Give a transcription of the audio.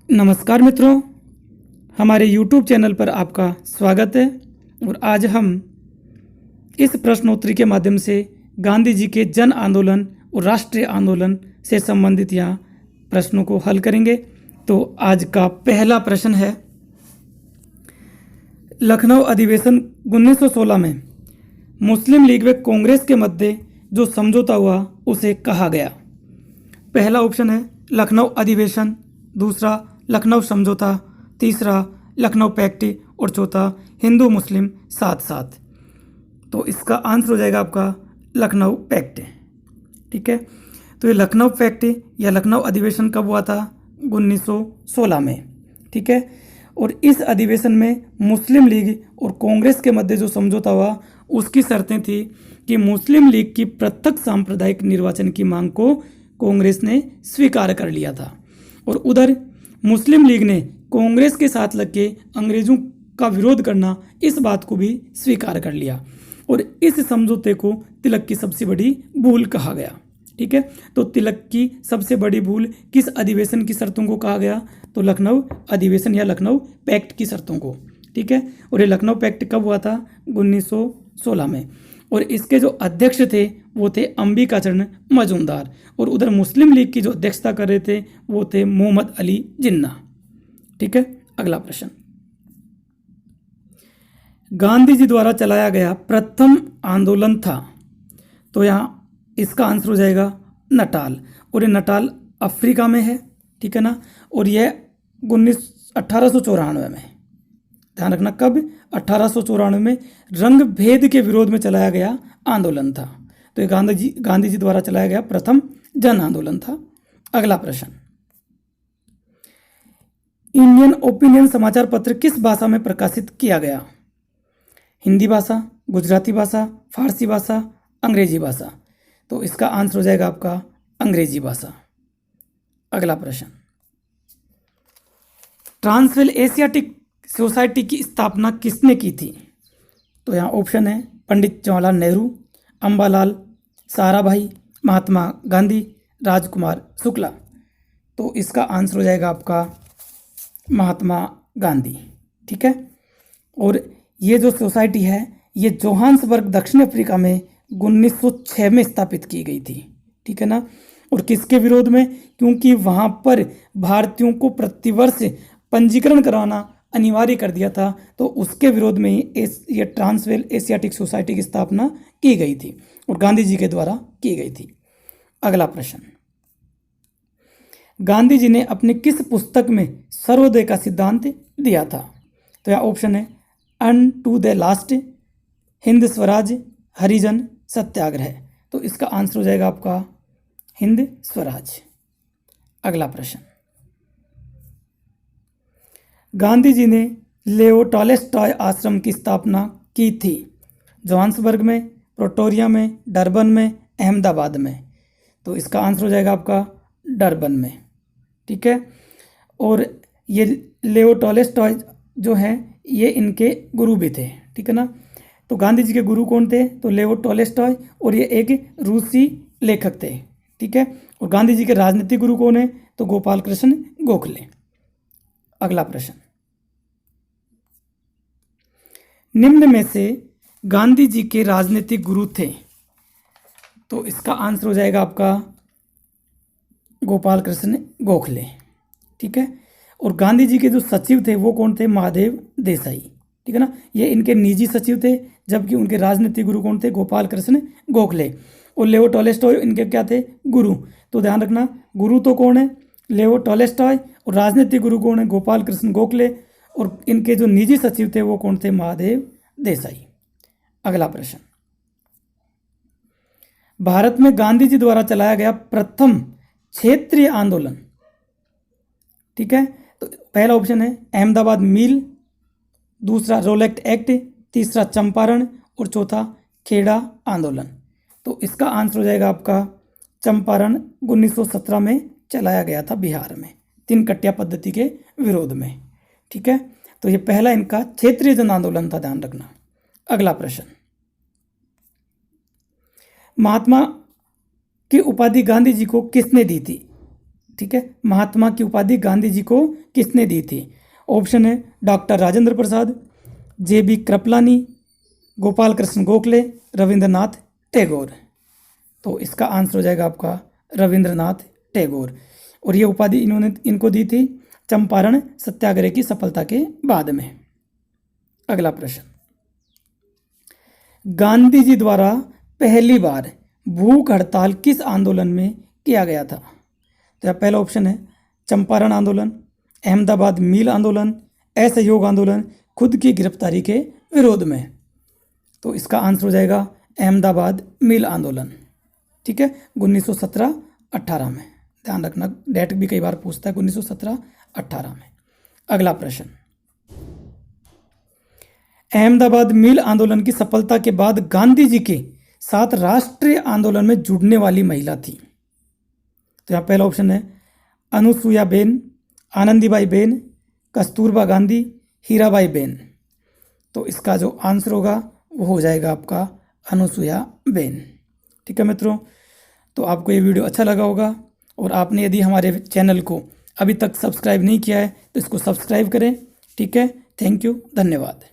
नमस्कार मित्रों, हमारे YouTube चैनल पर आपका स्वागत है। और आज हम इस प्रश्नोत्तरी के माध्यम से गांधी जी के जन आंदोलन और राष्ट्रीय आंदोलन से संबंधित यहाँ प्रश्नों को हल करेंगे। तो आज का पहला प्रश्न है, लखनऊ अधिवेशन 1916 में मुस्लिम लीग व कांग्रेस के मध्य जो समझौता हुआ उसे कहा गया। पहला ऑप्शन है लखनऊ अधिवेशन, दूसरा लखनऊ समझौता, तीसरा लखनऊ पैक्ट और चौथा हिंदू मुस्लिम साथ साथ। तो इसका आंसर हो जाएगा आपका लखनऊ पैक्ट। ठीक है, तो ये लखनऊ पैक्ट या लखनऊ अधिवेशन कब हुआ था? 1916 में। ठीक है, और इस अधिवेशन में मुस्लिम लीग और कांग्रेस के मध्य जो समझौता हुआ उसकी शर्तें थी कि मुस्लिम लीग की पृथक सांप्रदायिक निर्वाचन की मांग को कांग्रेस ने स्वीकार कर लिया था, और उधर मुस्लिम लीग ने कांग्रेस के साथ लग के अंग्रेजों का विरोध करना, इस बात को भी स्वीकार कर लिया। और इस समझौते को तिलक की सबसे बड़ी भूल कहा गया। ठीक है, तो तिलक की सबसे बड़ी भूल किस अधिवेशन की शर्तों को कहा गया? तो लखनऊ अधिवेशन या लखनऊ पैक्ट की शर्तों को। ठीक है, और ये लखनऊ पैक्ट कब हुआ था? 1916 में। और इसके जो अध्यक्ष थे वो थे अंबिकाचरण मजूमदार, और उधर मुस्लिम लीग की जो अध्यक्षता कर रहे थे वो थे मोहम्मद अली जिन्ना। ठीक है, अगला प्रश्न, गांधी जी द्वारा चलाया गया प्रथम आंदोलन था। तो यहाँ इसका आंसर हो जाएगा नटाल, और ये नटाल अफ्रीका में है। ठीक है ना, और यह 1894 में, ध्यान रखना कब? 1894 में रंग भेद के विरोध में चलाया गया आंदोलन था। तो ये गांधी जी द्वारा चलाया गया प्रथम जन आंदोलन था। अगला प्रश्न, इंडियन ओपिनियन समाचार पत्र किस भाषा में प्रकाशित किया गया? हिंदी भाषा, गुजराती भाषा, फारसी भाषा, अंग्रेजी भाषा। तो इसका आंसर हो जाएगा आपका अंग्रेजी भाषा। अगला प्रश्न, ट्रांसवेल एशियाटिक सोसाइटी की स्थापना किसने की थी? तो यहाँ ऑप्शन है पंडित जवाहरलाल नेहरू, अंबालाल साराभाई, महात्मा गांधी, राजकुमार शुक्ला। तो इसका आंसर हो जाएगा आपका महात्मा गांधी। ठीक है, और ये जो सोसाइटी है ये जोहान्सबर्ग दक्षिण अफ्रीका में 1906 में स्थापित की गई थी। ठीक है ना, और किसके विरोध में? क्योंकि वहाँ पर भारतीयों को प्रतिवर्ष पंजीकरण करवाना अनिवार्य कर दिया था, तो उसके विरोध में ही ये ट्रांसवेल एशियाटिक सोसाइटी की स्थापना की गई थी और गांधी जी के द्वारा की गई थी। अगला प्रश्न, गांधी जी ने अपनी किस पुस्तक में सर्वोदय का सिद्धांत दिया था? तो यह ऑप्शन है unto the last, Hind Swaraj, Harijan, Satyagraha. तो इसका आंसर हो जाएगा आपका हिंद स्वराज। अगला प्रश्न, गांधी जी ने लेओ टॉलस्टॉय आश्रम की स्थापना की थी। जोहान्सबर्ग में, प्रिटोरिया में, डरबन में, अहमदाबाद में। तो इसका आंसर हो जाएगा आपका डरबन में। ठीक है, और ये लेओ टॉलस्टॉय जो हैं ये इनके गुरु भी थे। ठीक है ना, तो गांधी जी के गुरु कौन थे? तो लेओ टॉलस्टॉय, और ये एक रूसी लेखक थे। ठीक है, और गांधी जी के राजनीतिक गुरु कौन है? तो गोपाल कृष्ण गोखले। अगला प्रश्न, निम्न में से गांधी जी के राजनीतिक गुरु थे। तो इसका आंसर हो जाएगा आपका गोपाल कृष्ण गोखले। ठीक है, और गांधी जी के जो सचिव थे वो कौन थे? महादेव देसाई। ठीक है ना, ये इनके निजी सचिव थे, जबकि उनके राजनीतिक गुरु कौन थे? गोपाल कृष्ण गोखले। और लेओ टॉलस्टॉय इनके क्या थे? गुरु। तो ध्यान रखना, गुरु तो कौन है? लेओ टॉलस्टॉय, और राजनीतिक गुरु कौन है? गोपाल कृष्ण गोखले, और इनके जो निजी सचिव थे वो कौन थे? महादेव देसाई। अगला प्रश्न, भारत में गांधी जी द्वारा चलाया गया प्रथम क्षेत्रीय आंदोलन। ठीक है, तो पहला ऑप्शन है अहमदाबाद मिल, दूसरा रोलेक्ट एक्ट, तीसरा चंपारण, और चौथा खेड़ा आंदोलन। तो इसका आंसर हो जाएगा आपका चंपारण 1917 में चलाया गया था बिहार में, तीन कट्टिया पद्धति के विरोध में। ठीक है, तो ये पहला इनका क्षेत्रीय जन आंदोलन था, ध्यान रखना। अगला प्रश्न, महात्मा की उपाधि गांधी जी को किसने दी थी? ठीक है। महात्मा की उपाधि गांधी जी को किसने दी थी? ऑप्शन है डॉक्टर राजेंद्र प्रसाद, JB कृपलानी, गोपाल कृष्ण गोखले, रविंद्रनाथ टैगोर। तो इसका आंसर हो जाएगा आपका रविंद्रनाथ टैगोर। और ये उपाधि इनको दी थी चंपारण सत्याग्रह की सफलता के बाद में। अगला प्रश्न, गांधी जी द्वारा पहली बार भूख हड़ताल किस आंदोलन में किया गया था? तो पहला ऑप्शन है चंपारण आंदोलन, अहमदाबाद मिल आंदोलन, असहयोग आंदोलन, खुद की गिरफ्तारी के विरोध में। तो इसका आंसर हो जाएगा अहमदाबाद मिल आंदोलन, ठीक है, 1917-18 में। ध्यान रखना, डेट भी कई बार पूछता है, 1917-18 में। अगला प्रश्न, अहमदाबाद मिल आंदोलन की सफलता के बाद गांधी जी के साथ राष्ट्रीय आंदोलन में जुड़ने वाली महिला थी। तो यहाँ पहला ऑप्शन है Anusuiya Ben, Anandibai Ben, Kasturba Gandhi, Hirabai Ben. तो इसका जो आंसर होगा वो हो जाएगा आपका अनुसुईया बेन, ठीक है मित्रों। तो आपको ये वीडियो अच्छा लगा होगा, और आपने यदि हमारे चैनल को अभी तक सब्सक्राइब नहीं किया है तो इसको सब्सक्राइब करें, ठीक है। थैंक यू, धन्यवाद।